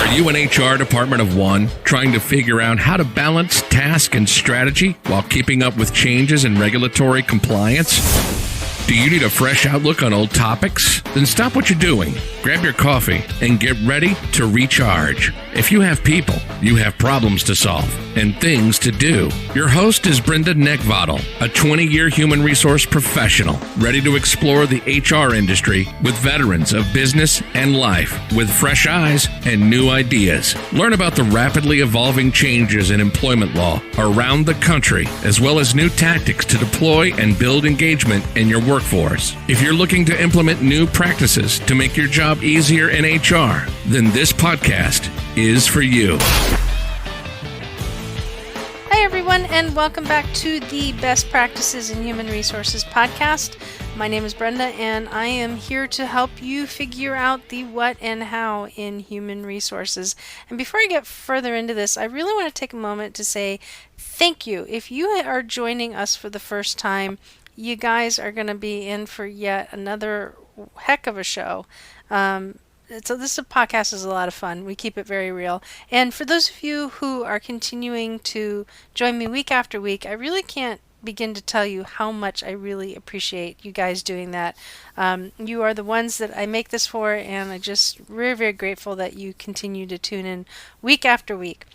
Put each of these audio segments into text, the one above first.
Are you an HR department of one, trying to figure out how to balance task and strategy while keeping up with changes in regulatory compliance? Do you need a fresh outlook on old topics? Then stop what you're doing, grab your coffee, and get ready to recharge. If you have people, you have problems to solve and things to do. Your host is Brenda Neckvattle, a 20-year human resource professional, ready to explore the HR industry with veterans of business and life with fresh eyes and new ideas. Learn about the rapidly evolving changes in employment law around the country, as well as new tactics to deploy and build engagement in your workforce. If you're looking to implement new practices to make your job easier in HR, then this podcast is for you. Hi, everyone, and welcome back to the Best Practices in Human Resources podcast. My name is Brenda, and I am here to help you figure out the what and how in human resources. And before I get further into this, I really want to take a moment to say thank you. If you are joining us for the first time, you guys are going to be in for yet another heck of a show. So this podcast is a lot of fun. We keep it very real. And for those of you who are continuing to join me week after week, I really can't begin to tell you how much I really appreciate you guys doing that. You are the ones that I make this for, and I'm just very, very grateful that you continue to tune in week after week.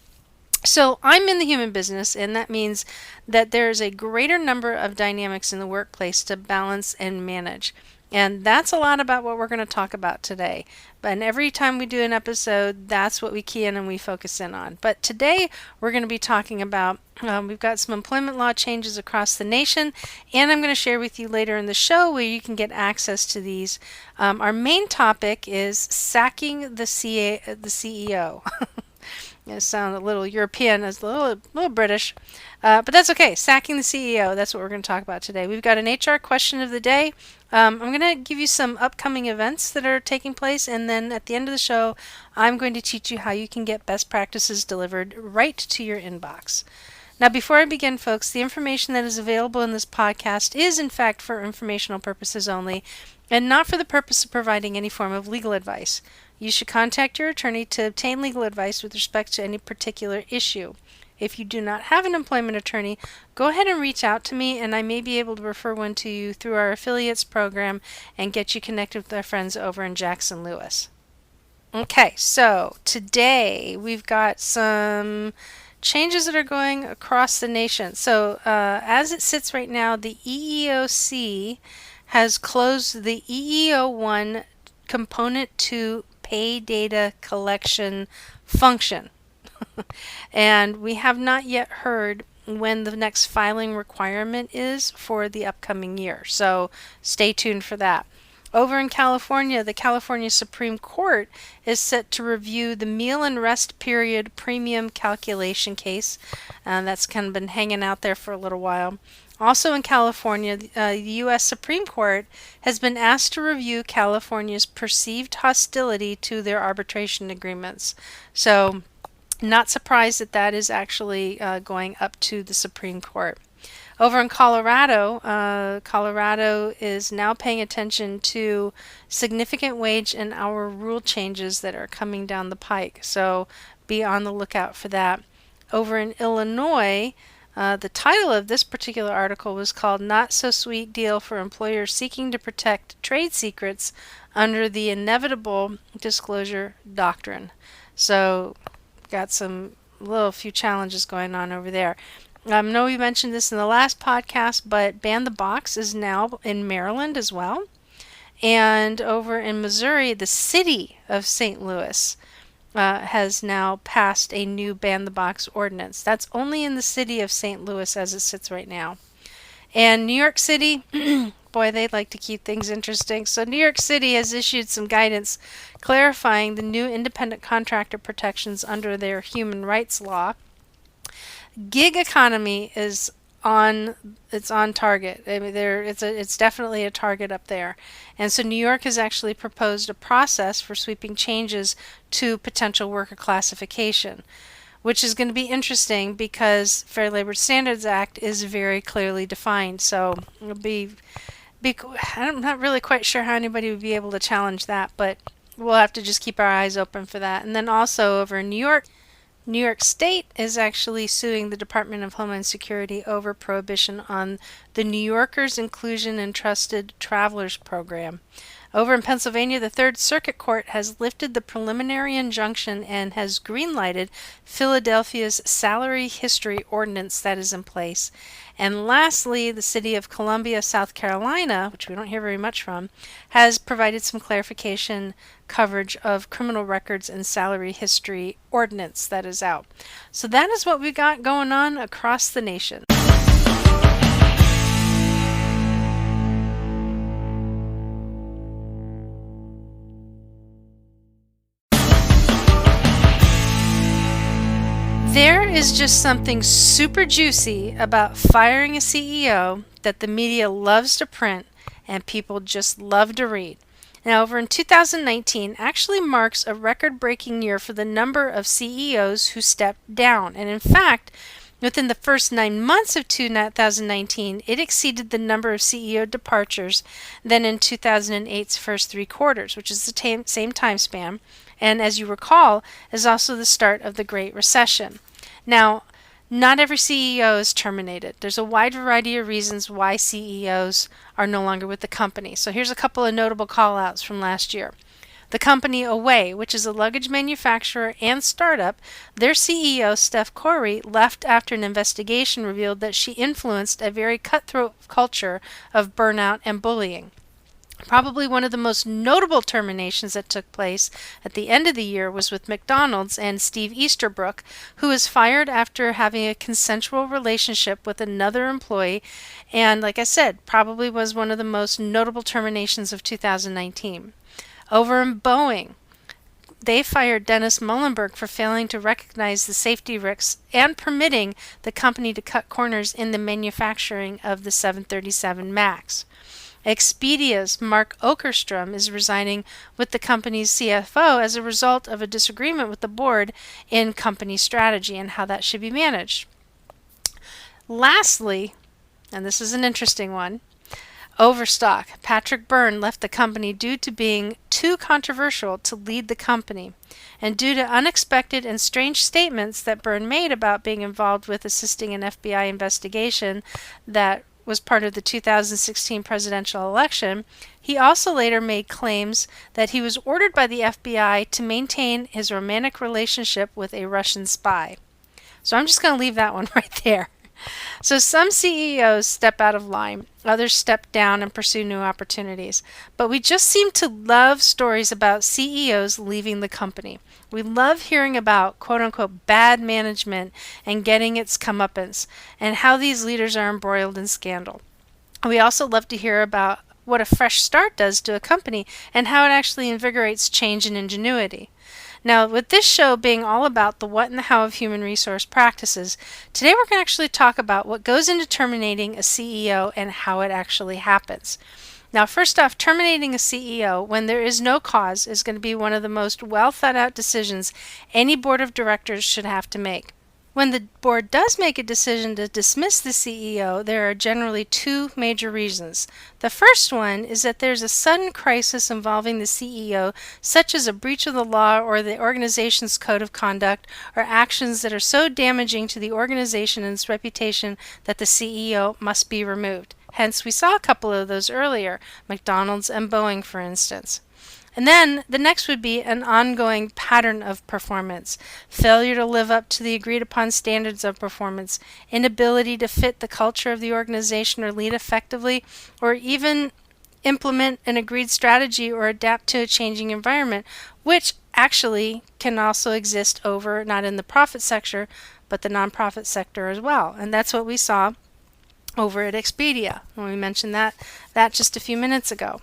So I'm in the human business, and that means that there's a greater number of dynamics in the workplace to balance and manage. And that's a lot about what we're going to talk about today. And every time we do an episode, that's what we key in and we focus in on. But today, we're going to be talking about, we've got some employment law changes across the nation, and I'm going to share with you later in the show where you can get access to these. Our main topic is sacking the CEO. It sounds a little European, it's a little British, but that's okay. Sacking the CEO, that's what we're going to talk about today. We've got an HR question of the day. I'm going to give you some upcoming events that are taking place, and then at the end of the show, I'm going to teach you how you can get best practices delivered right to your inbox. Now, before I begin, folks, the information that is available in this podcast is, in fact, for informational purposes only, and not for the purpose of providing any form of legal advice. You should contact your attorney to obtain legal advice with respect to any particular issue. If you do not have an employment attorney, go ahead and reach out to me, and I may be able to refer one to you through our affiliates program and get you connected with our friends over in Jackson Lewis. Okay, so today we've got some changes that are going across the nation. So as it sits right now, the EEOC has closed the EEO1 component 2 pay data collection function. And we have not yet heard when the next filing requirement is for the upcoming year. So stay tuned for that. Over in California, the California Supreme Court is set to review the meal and rest period premium calculation case. That's kind of been hanging out there for a little while. Also in California, the U.S. Supreme Court has been asked to review California's perceived hostility to their arbitration agreements. So, not surprised that that is actually going up to the Supreme Court. Over in Colorado, Colorado is now paying attention to significant wage and hour rule changes that are coming down the pike. So, be on the lookout for that. Over in Illinois, the title of this particular article was called Not So Sweet Deal for Employers Seeking to Protect Trade Secrets Under the Inevitable Disclosure Doctrine. So, got some few challenges going on over there. I know we mentioned this in the last podcast, but Ban the Box is now in Maryland as well. And over in Missouri, the city of St. Louis has now passed a new Ban the Box ordinance. That's only in the city of St. Louis as it sits right now. And New York City, boy, they like to keep things interesting. So New York City has issued some guidance clarifying the new independent contractor protections under their human rights law. Gig economy is on target. I mean, it's definitely a target up there. And so New York has actually proposed a process for sweeping changes to potential worker classification, which is going to be interesting because Fair Labor Standards Act is very clearly defined. So it'll be I'm not really quite sure how anybody would be able to challenge that, but we'll have to just keep our eyes open for that. And then also over in New York State is actually suing the Department of Homeland Security over prohibition on the New Yorkers Inclusion and Trusted Travelers Program. Over in Pennsylvania, the Third Circuit Court has lifted the preliminary injunction and has greenlighted Philadelphia's salary history ordinance that is in place. And lastly, the city of Columbia, South Carolina, which we don't hear very much from, has provided some clarification coverage of criminal records and salary history ordinance that is out. So that is what we got going on across the nation. There is just something super juicy about firing a CEO that the media loves to print and people just love to read. Now, over in 2019 actually marks a record-breaking year for the number of CEOs who stepped down. And in fact, within the first 9 months of 2019, it exceeded the number of CEO departures than in 2008's first 3 quarters, which is the same time span. And as you recall, is also the start of the Great Recession. Now, not every CEO is terminated. There's a wide variety of reasons why CEOs are no longer with the company. So here's a couple of notable call-outs from last year. The company Away, which is a luggage manufacturer and startup, their CEO, Steph Corey, left after an investigation revealed that she influenced a very cutthroat culture of burnout and bullying. Probably one of the most notable terminations that took place at the end of the year was with McDonald's and Steve Easterbrook, who was fired after having a consensual relationship with another employee, and like I said, probably was one of the most notable terminations of 2019. Over in Boeing, they fired Dennis Muhlenberg for failing to recognize the safety risks and permitting the company to cut corners in the manufacturing of the 737 MAX. Expedia's Mark Okerstrom is resigning with the company's CFO as a result of a disagreement with the board in company strategy and how that should be managed. Lastly, and this is an interesting one, Overstock. Patrick Byrne left the company due to being too controversial to lead the company, and due to unexpected and strange statements that Byrne made about being involved with assisting an FBI investigation that was part of the 2016 presidential election. He also later made claims that he was ordered by the FBI to maintain his romantic relationship with a Russian spy. So I'm just going to leave that one right there. So some CEOs step out of line, others step down and pursue new opportunities. But we just seem to love stories about CEOs leaving the company. We love hearing about quote-unquote bad management and getting its comeuppance and how these leaders are embroiled in scandal. We also love to hear about what a fresh start does to a company and how it actually invigorates change and ingenuity. Now, with this show being all about the what and the how of human resource practices, today we're going to actually talk about what goes into terminating a CEO and how it actually happens. Now, first off, terminating a CEO when there is no cause is going to be one of the most well thought out decisions any board of directors should have to make. When the board does make a decision to dismiss the CEO, there are generally 2 major reasons. The first one is that there's a sudden crisis involving the CEO, such as a breach of the law or the organization's code of conduct, or actions that are so damaging to the organization and its reputation that the CEO must be removed. Hence, we saw a couple of those earlier, McDonald's and Boeing, for instance. And then the next would be an ongoing pattern of performance, failure to live up to the agreed upon standards of performance, inability to fit the culture of the organization or lead effectively, or even implement an agreed strategy or adapt to a changing environment, which actually can also exist over, not in the profit sector, but the nonprofit sector as well. And that's what we saw over at Expedia when we mentioned that just a few minutes ago.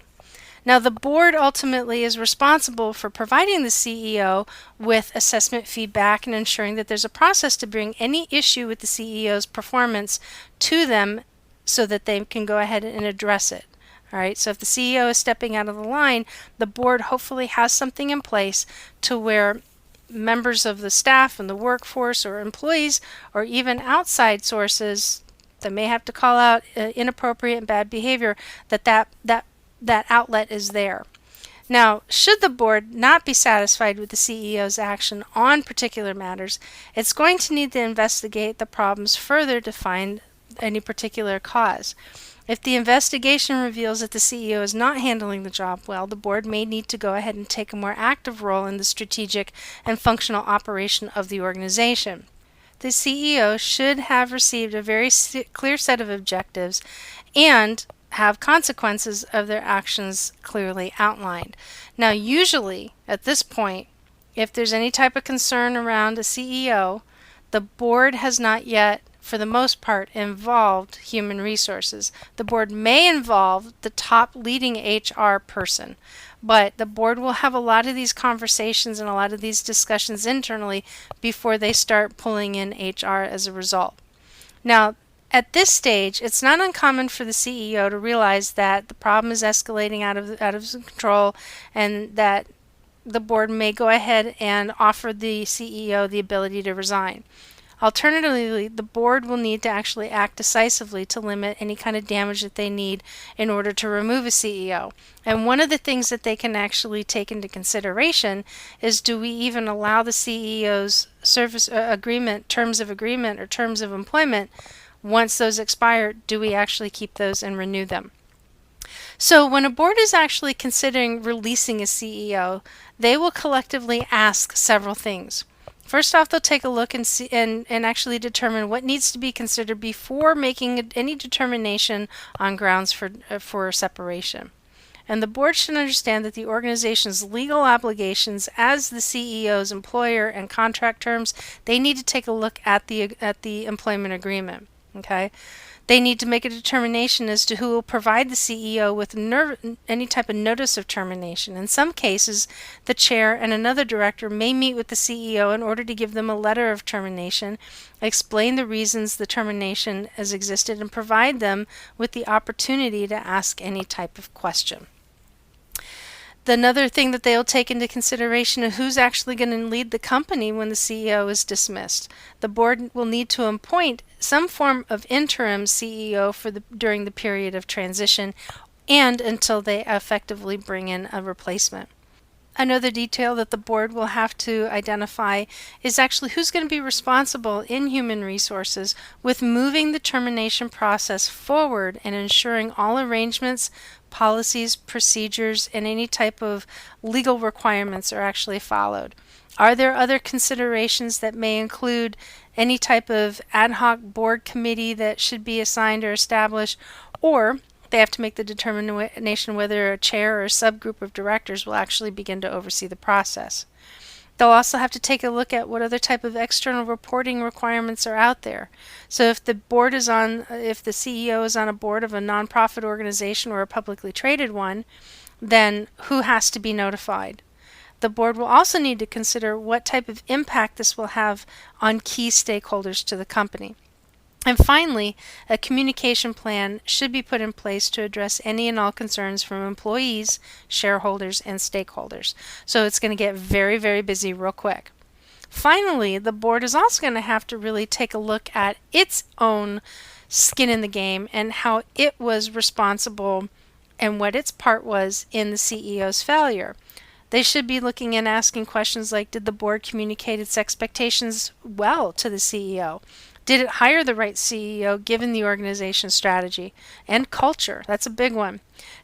Now, the board ultimately is responsible for providing the CEO with assessment feedback and ensuring that there's a process to bring any issue with the CEO's performance to them so that they can go ahead and address it. All right, so if the CEO is stepping out of the line, the board hopefully has something in place to where members of the staff and the workforce or employees or even outside sources that may have to call out inappropriate and bad behavior, that outlet is there. Now, should the board not be satisfied with the CEO's action on particular matters, it's going to need to investigate the problems further to find any particular cause. If the investigation reveals that the CEO is not handling the job well, the board may need to go ahead and take a more active role in the strategic and functional operation of the organization. The CEO should have received a very clear set of objectives and have consequences of their actions clearly outlined. Now, usually at this point, if there's any type of concern around a CEO, the board has not yet, for the most part, involved human resources. The board may involve the top leading HR person, but the board will have a lot of these conversations and a lot of these discussions internally before they start pulling in HR as a result. Now, at this stage, it's not uncommon for the CEO to realize that the problem is escalating out of control, and that the board may go ahead and offer the CEO the ability to resign. Alternatively, the board will need to actually act decisively to limit any kind of damage that they need in order to remove a CEO. And one of the things that they can actually take into consideration is, do we even allow the CEO's service agreement, terms of agreement, or terms of employment? Once those expire, do we actually keep those and renew them? So when a board is actually considering releasing a CEO, they will collectively ask several things. First off, they'll take a look and see and actually determine what needs to be considered before making any determination on grounds for separation. And the board should understand that the organization's legal obligations as the CEO's employer and contract terms, they need to take a look at the employment agreement. Okay, they need to make a determination as to who will provide the CEO with any type of notice of termination. In some cases, the chair and another director may meet with the CEO in order to give them a letter of termination, explain the reasons the termination has existed, and provide them with the opportunity to ask any type of question. Another thing that they'll take into consideration is who's actually going to lead the company when the CEO is dismissed. The board will need to appoint some form of interim CEO during the period of transition and until they effectively bring in a replacement. Another detail that the board will have to identify is actually who's going to be responsible in human resources with moving the termination process forward and ensuring all arrangements, policies, procedures, and any type of legal requirements are actually followed. Are there other considerations that may include any type of ad hoc board committee that should be assigned or established, or they have to make the determination whether a chair or a subgroup of directors will actually begin to oversee the process. They'll also have to take a look at what other type of external reporting requirements are out there. So if the CEO is on a board of a nonprofit organization or a publicly traded one, then who has to be notified? The board will also need to consider what type of impact this will have on key stakeholders to the company. And finally, a communication plan should be put in place to address any and all concerns from employees, shareholders, and stakeholders. So it's going to get very, very busy real quick. Finally, the board is also going to have to really take a look at its own skin in the game and how it was responsible and what its part was in the CEO's failure. They should be looking and asking questions like, did the board communicate its expectations well to the CEO? Did it hire the right CEO given the organization's strategy and culture? That's a big one.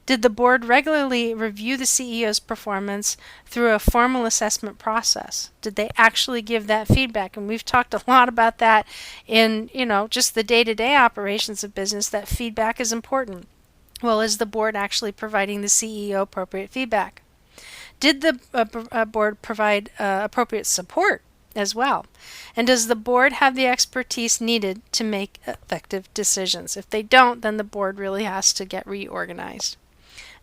Did the board regularly review the CEO's performance through a formal assessment process? Did they actually give that feedback? And we've talked a lot about that in, just the day-to-day operations of business, that feedback is important. Well, is the board actually providing the CEO appropriate feedback? Did the board provide appropriate support as well? And does the board have the expertise needed to make effective decisions? If they don't, then the board really has to get reorganized.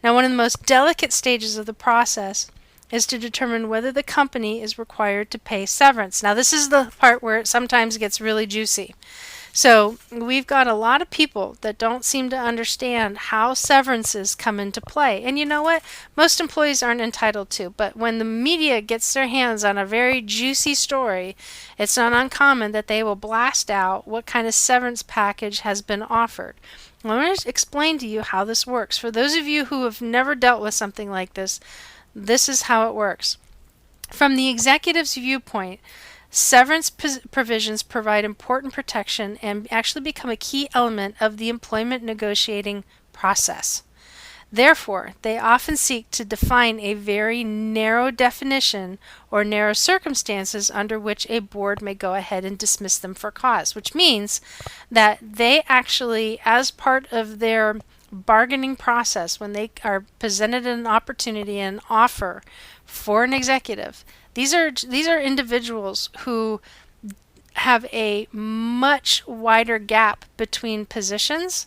Now, one of the most delicate stages of the process is to determine whether the company is required to pay severance. Now, this is the part where it sometimes gets really juicy. So we've got a lot of people that don't seem to understand how severances come into play. And you know what? Most employees aren't entitled to. But when the media gets their hands on a very juicy story, it's not uncommon that they will blast out what kind of severance package has been offered. I'm going to explain to you how this works. For those of you who have never dealt with something like this, this is how it works. From the executive's viewpoint, severance provisions provide important protection and actually become a key element of the employment negotiating process. Therefore, they often seek to define a very narrow definition or narrow circumstances under which a board may go ahead and dismiss them for cause, which means that they actually, as part of their bargaining process, when they are presented an opportunity and an offer for an executive, these are individuals who have a much wider gap between positions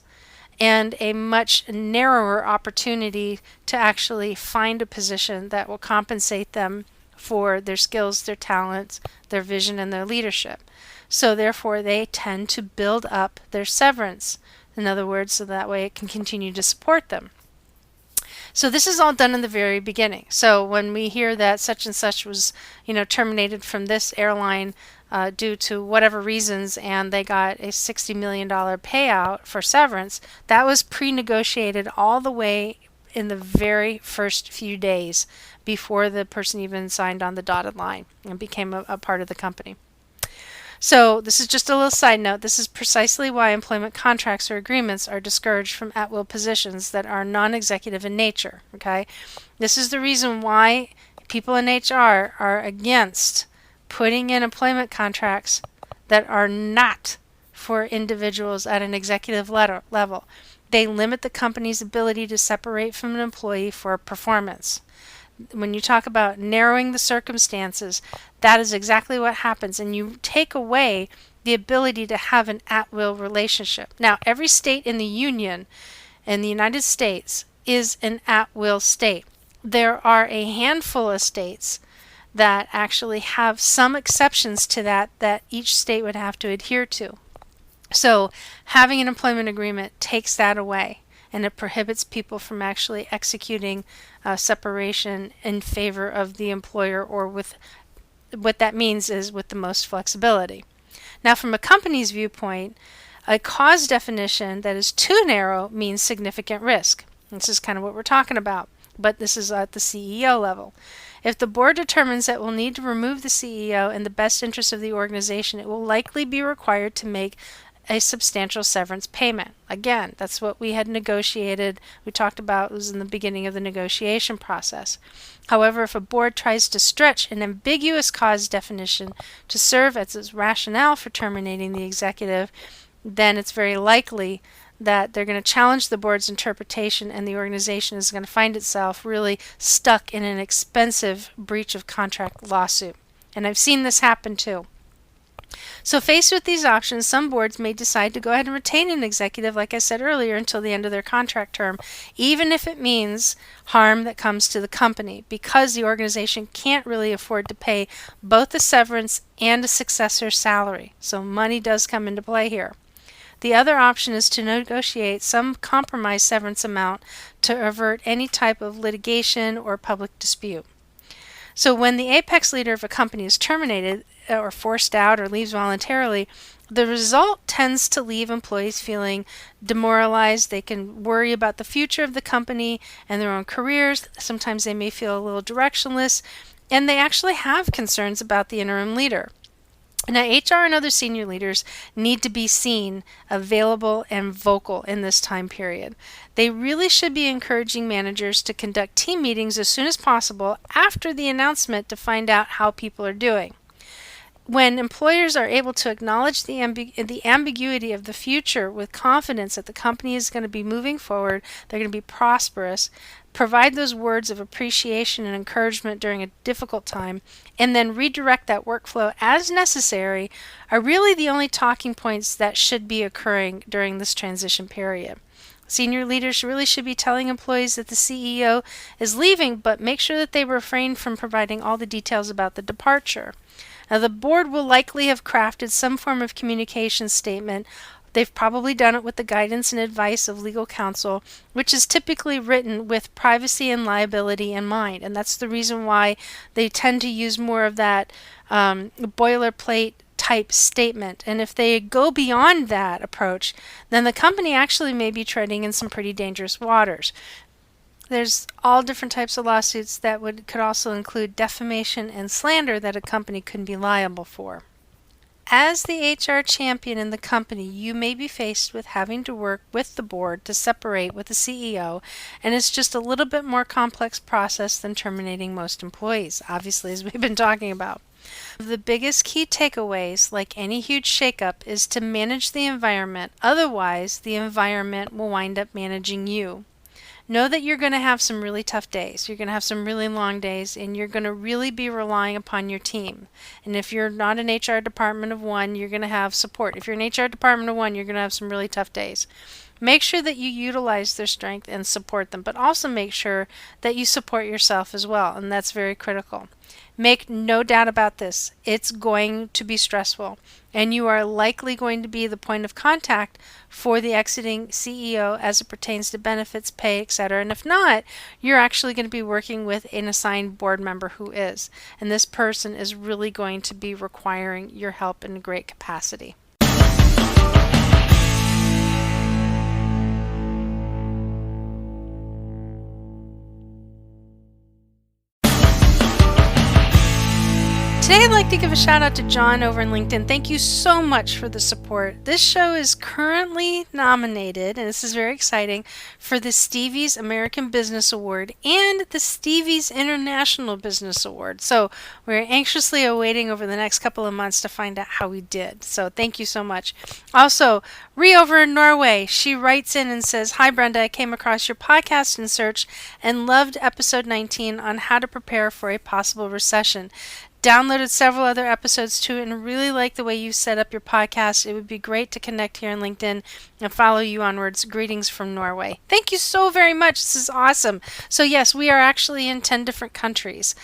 and a much narrower opportunity to actually find a position that will compensate them for their skills, their talents, their vision, and their leadership. So therefore, they tend to build up their severance. In other words, so that way it can continue to support them. So this is all done in the very beginning. So when we hear that such and such was, terminated from this airline due to whatever reasons, and they got a $60 million payout for severance, that was pre-negotiated all the way in the very first few days before the person even signed on the dotted line and became a part of the company. So this is just a little side note. This is precisely why employment contracts or agreements are discouraged from at-will positions that are non-executive in nature. Okay, this is the reason why people in HR are against putting in employment contracts that are not for individuals at an executive level. They limit the company's ability to separate from an employee for performance. When you talk about narrowing the circumstances, that is exactly what happens, and you take away the ability to have an at-will relationship. Now, every state in the Union in the United States is an at-will state. There are a handful of states that actually have some exceptions to that each state would have to adhere to. So having an employment agreement takes that away, and it prohibits people from actually executing separation in favor of the employer, or with what that means is with the most flexibility. Now, from a company's viewpoint, a cause definition that is too narrow means significant risk. This is kind of what we're talking about, but this is at the CEO level. If the board determines that it will need to remove the CEO in the best interest of the organization, it will likely be required to make a substantial severance payment. Again, that's what we had negotiated. We talked about it was in the beginning of the negotiation process. However, if a board tries to stretch an ambiguous cause definition to serve as its rationale for terminating the executive, then it's very likely that they're going to challenge the board's interpretation, and the organization is going to find itself really stuck in an expensive breach of contract lawsuit. And I've seen this happen too. So faced with these options, some boards may decide to go ahead and retain an executive, like I said earlier, until the end of their contract term, even if it means harm that comes to the company, because the organization can't really afford to pay both a severance and a successor salary. So money does come into play here. The other option is to negotiate some compromise severance amount to avert any type of litigation or public dispute. So when the apex leader of a company is terminated or forced out or leaves voluntarily, the result tends to leave employees feeling demoralized. They can worry about the future of the company and their own careers. Sometimes they may feel a little directionless, and they actually have concerns about the interim leader. Now, HR and other senior leaders need to be seen, available, and vocal in this time period. They really should be encouraging managers to conduct team meetings as soon as possible after the announcement to find out how people are doing. When employers are able to acknowledge the ambiguity of the future with confidence that the company is going to be moving forward, they're going to be prosperous, provide those words of appreciation and encouragement during a difficult time, and then redirect that workflow as necessary, are really the only talking points that should be occurring during this transition period. Senior leaders really should be telling employees that the CEO is leaving, but make sure that they refrain from providing all the details about the departure. Now, the board will likely have crafted some form of communication statement. They've probably done it with the guidance and advice of legal counsel, which is typically written with privacy and liability in mind. And that's the reason why they tend to use more of that boilerplate type statement. And if they go beyond that approach, then the company actually may be treading in some pretty dangerous waters. There's all different types of lawsuits that could also include defamation and slander that a company could be liable for. As the HR champion in the company, you may be faced with having to work with the board to separate with the CEO, and it's just a little bit more complex process than terminating most employees, obviously, as we've been talking about. The biggest key takeaways, like any huge shakeup, is to manage the environment. Otherwise, the environment will wind up managing you. Know that you're going to have some really tough days. You're going to have some really long days, and you're going to really be relying upon your team. And if you're not an HR department of one, you're going to have support. If you're an HR department of one, you're going to have some really tough days. Make sure that you utilize their strength and support them, but also make sure that you support yourself as well, and that's very critical. Make no doubt about this. It's going to be stressful, and you are likely going to be the point of contact for the exiting CEO as it pertains to benefits, pay, etc. And if not, you're actually going to be working with an assigned board member who is. And this person is really going to be requiring your help in a great capacity. Today I'd like to give a shout out to John over in LinkedIn. Thank you so much for the support. This show is currently nominated, and this is very exciting, for the Stevie's American Business Award and the Stevie's International Business Award. So we're anxiously awaiting over the next couple of months to find out how we did. So thank you so much. Also, Ree over in Norway, she writes in and says, "Hi Brenda, I came across your podcast in search and loved episode 19 on how to prepare for a possible recession. Downloaded several other episodes too and really like the way you set up your podcast. It would be great to connect here on LinkedIn and follow you onwards. Greetings from Norway." Thank you so very much. This is awesome. So yes, we are actually in 10 different countries,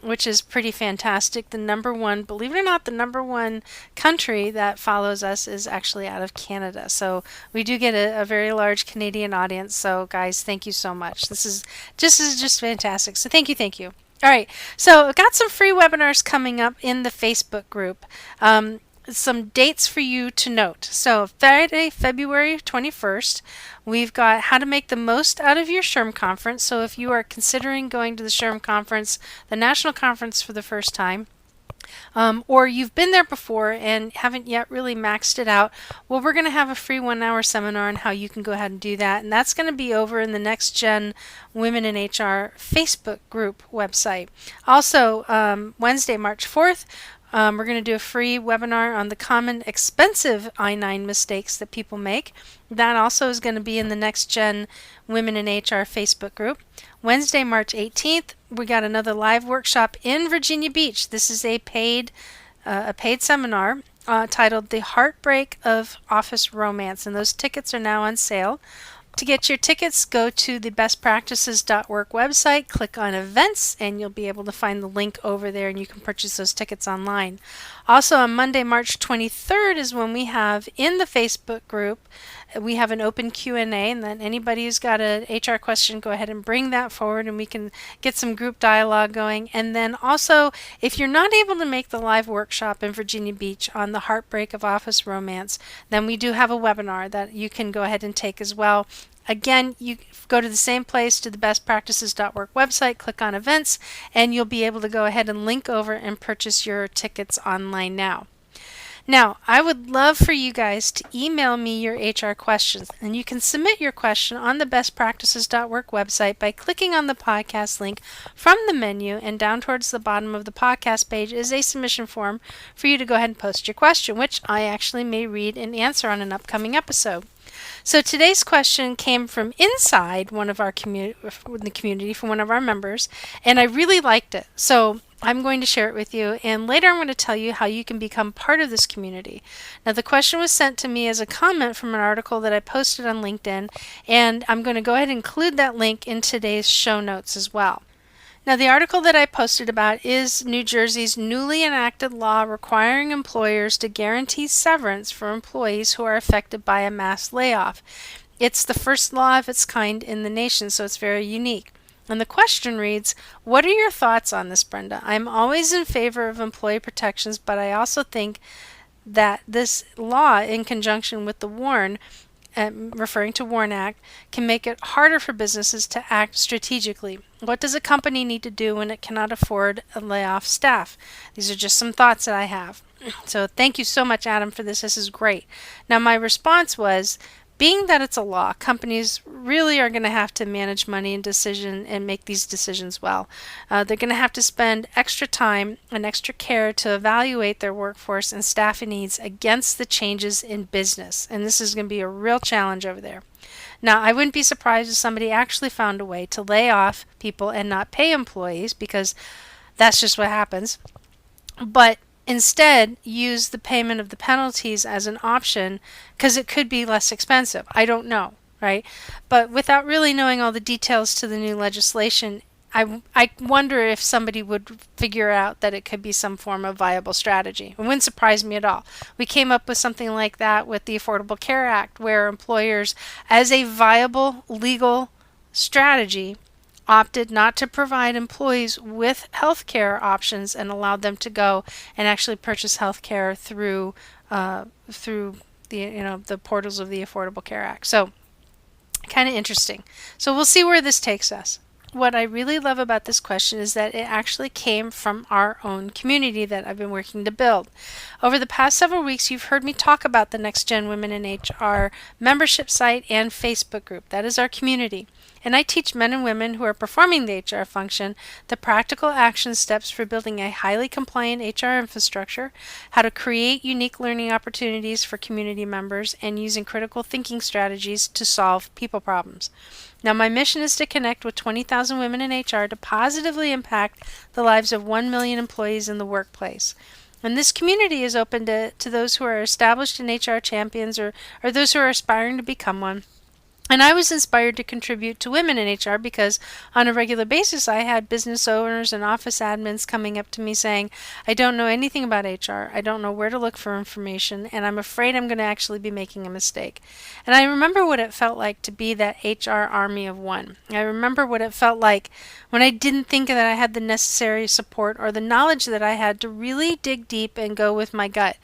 which is pretty fantastic. The number one, believe it or not, the number one country that follows us is actually out of Canada. So we do get a very large Canadian audience. So guys, thank you so much. This is just fantastic. So thank you. All right, so I've got some free webinars coming up in the Facebook group. Some dates for you to note. So Friday, February 21st, we've got how to make the most out of your SHRM conference. So if you are considering going to the SHRM conference, the national conference for the first time, or you've been there before and haven't yet really maxed it out, well, we're going to have a free 1-hour seminar on how you can go ahead and do that. And that's going to be over in the Next Gen Women in HR Facebook group website. Also, Wednesday, March 4th, we're going to do a free webinar on the common expensive I-9 mistakes that people make. That also is going to be in the Next Gen Women in HR Facebook group. Wednesday, March 18th, we got another live workshop in Virginia Beach. This is a paid seminar titled "The Heartbreak of Office Romance," and those tickets are now on sale. To get your tickets, go to the bestpractices.org website, click on events, and you'll be able to find the link over there and you can purchase those tickets online. Also on Monday, March 23rd is when we have in the Facebook group, we have an open Q&A, and then anybody who's got an HR question, go ahead and bring that forward and we can get some group dialogue going. And then also, if you're not able to make the live workshop in Virginia Beach on the heartbreak of office romance, then we do have a webinar that you can go ahead and take as well. Again, you go to the same place, to the bestpractices.org website, click on events, and you'll be able to go ahead and link over and purchase your tickets online now. Now, I would love for you guys to email me your HR questions, and you can submit your question on the bestpractices.org website by clicking on the podcast link from the menu, and down towards the bottom of the podcast page is a submission form for you to go ahead and post your question, which I actually may read and answer on an upcoming episode. So today's question came from inside one of our community from one of our members, and I really liked it. So I'm going to share it with you, and later I'm going to tell you how you can become part of this community. Now, the question was sent to me as a comment from an article that I posted on LinkedIn, and I'm going to go ahead and include that link in today's show notes as well. Now, the article that I posted about is New Jersey's newly enacted law requiring employers to guarantee severance for employees who are affected by a mass layoff. It's the first law of its kind in the nation, so it's very unique. And the question reads, what are your thoughts on this, Brenda? I'm always in favor of employee protections, but I also think that this law, in conjunction with the WARN, referring to WARN Act, can make it harder for businesses to act strategically. What does a company need to do when it cannot afford a layoff staff? These are just some thoughts that I have. So thank you so much, Adam, for this. This is great. Now, my response was, being that it's a law, companies really are going to have to manage money and make these decisions well. They're going to have to spend extra time and extra care to evaluate their workforce and staffing needs against the changes in business. And this is going to be a real challenge over there. Now, I wouldn't be surprised if somebody actually found a way to lay off people and not pay employees, because that's just what happens. But instead, use the payment of the penalties as an option, because it could be less expensive. I don't know, right? But without really knowing all the details to the new legislation, I wonder if somebody would figure out that it could be some form of viable strategy. It wouldn't surprise me at all. We came up with something like that with the Affordable Care Act, where employers, as a viable legal strategy, opted not to provide employees with health care options and allowed them to go and actually purchase health care through the portals of the Affordable Care Act. So kind of interesting. So we'll see where this takes us. What I really love about this question is that it actually came from our own community that I've been working to build. Over the past several weeks, you've heard me talk about the Next Gen Women in HR membership site and Facebook group. That is our community. And I teach men and women who are performing the HR function the practical action steps for building a highly compliant HR infrastructure, how to create unique learning opportunities for community members, and using critical thinking strategies to solve people problems. Now, my mission is to connect with 20,000 women in HR to positively impact the lives of 1 million employees in the workplace. And this community is open to those who are established in HR champions or those who are aspiring to become one. And I was inspired to contribute to women in HR because on a regular basis I had business owners and office admins coming up to me saying, I don't know anything about HR, I don't know where to look for information, and I'm afraid I'm going to actually be making a mistake. And I remember what it felt like to be that HR army of one. I remember what it felt like when I didn't think that I had the necessary support or the knowledge that I had to really dig deep and go with my gut.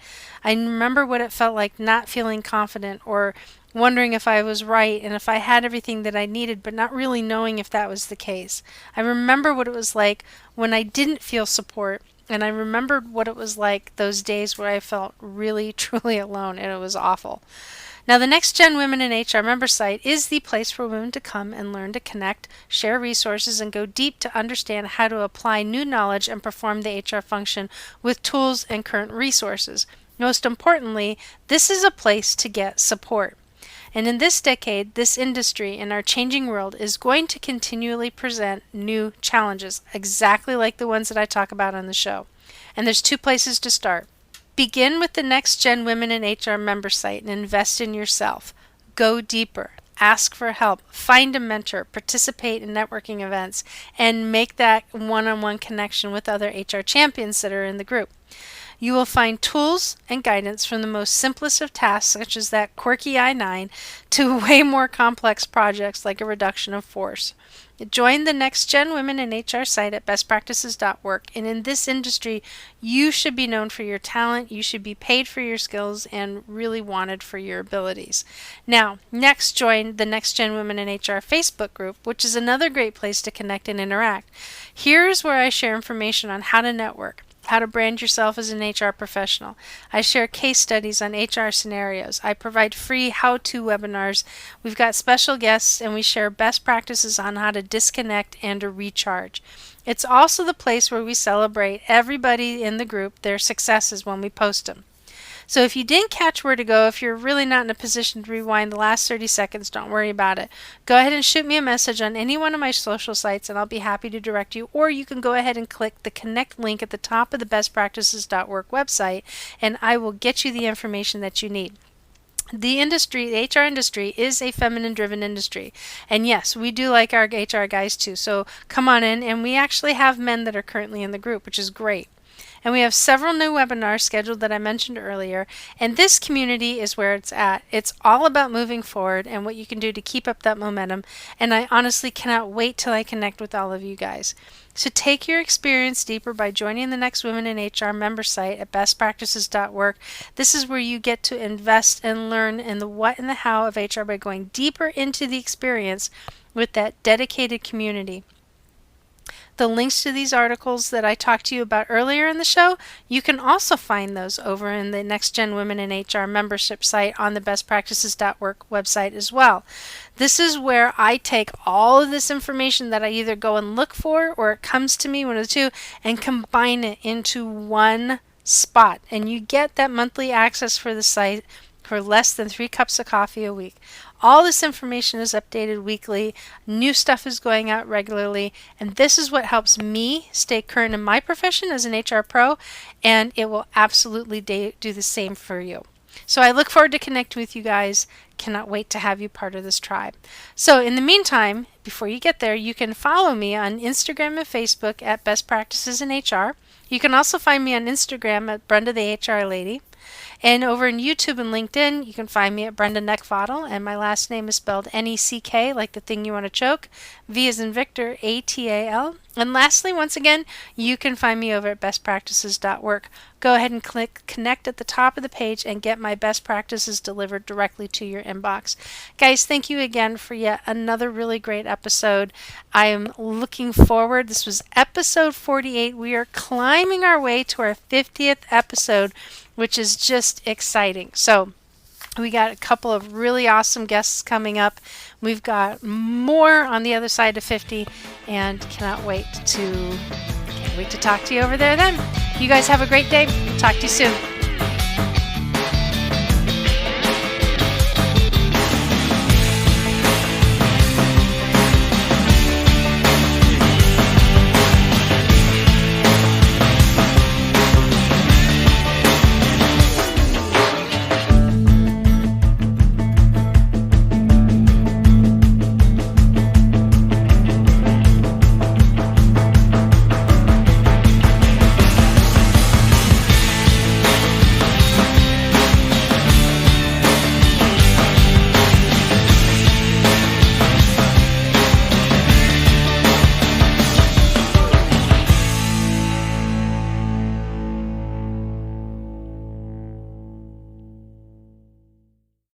I remember what it felt like not feeling confident or wondering if I was right and if I had everything that I needed, but not really knowing if that was the case. I remember what it was like when I didn't feel support, and I remembered what it was like those days where I felt really, truly alone, and it was awful. Now, the Next Gen Women in HR member site is the place for women to come and learn to connect, share resources, and go deep to understand how to apply new knowledge and perform the HR function with tools and current resources. Most importantly, this is a place to get support. And in this decade, this industry in our changing world is going to continually present new challenges, exactly like the ones that I talk about on the show. And there's 2 places to start. Begin with the Next Gen Women in HR member site and invest in yourself. Go deeper. Ask for help. Find a mentor. Participate in networking events. And make that one-on-one connection with other HR champions that are in the group. You will find tools and guidance from the most simplest of tasks, such as that quirky I-9, to way more complex projects like a reduction of force. Join the Next Gen Women in HR site at bestpractices.org. And in this industry, you should be known for your talent, you should be paid for your skills, and really wanted for your abilities. Now, next, join the Next Gen Women in HR Facebook group, which is another great place to connect and interact. Here's where I share information on how to network, how to brand yourself as an HR professional. I share case studies on HR scenarios. I provide free how-to webinars. We've got special guests, and we share best practices on how to disconnect and to recharge. It's also the place where we celebrate everybody in the group, their successes when we post them. So if you didn't catch where to go, if you're really not in a position to rewind the last 30 seconds, don't worry about it. Go ahead and shoot me a message on any one of my social sites and I'll be happy to direct you. Or you can go ahead and click the connect link at the top of the bestpractices.org website and I will get you the information that you need. The industry, the HR industry, is a feminine-driven industry. And yes, we do like our HR guys too. So come on in, and we actually have men that are currently in the group, which is great. And we have several new webinars scheduled that I mentioned earlier. And this community is where it's at. It's all about moving forward and what you can do to keep up that momentum. And I honestly cannot wait till I connect with all of you guys. So take your experience deeper by joining the Next Women in HR member site at bestpractices.org. This is where you get to invest and learn in the what and the how of HR by going deeper into the experience with that dedicated community. The links to these articles that I talked to you about earlier in the show, you can also find those over in the Next Gen Women in HR membership site on the bestpractices.org website as well. This is where I take all of this information that I either go and look for or it comes to me, one of the two, and combine it into one spot. And you get that monthly access for the site for less than 3 cups of coffee a week. All this information is updated weekly. New stuff is going out regularly. And this is what helps me stay current in my profession as an HR pro. And it will absolutely do the same for you. So I look forward to connecting with you guys. Cannot wait to have you part of this tribe. So in the meantime, before you get there, you can follow me on Instagram and Facebook at Best Practices in HR. You can also find me on Instagram at Brenda the HR Lady. And over in YouTube and LinkedIn, you can find me at Brenda Neckvatal, and my last name is spelled N-E-C-K, like the thing you want to choke, V as in Victor, A-T-A-L. And lastly, once again, you can find me over at bestpractices.org. Go ahead and click connect at the top of the page and get my best practices delivered directly to your inbox. Guys, thank you again for yet another really great episode. I am looking forward. This was episode 48. We are climbing our way to our 50th episode, which is just exciting. So we got a couple of really awesome guests coming up. We've got more on the other side of 50 and can't wait to talk to you over there then. You guys have a great day. Talk to you soon.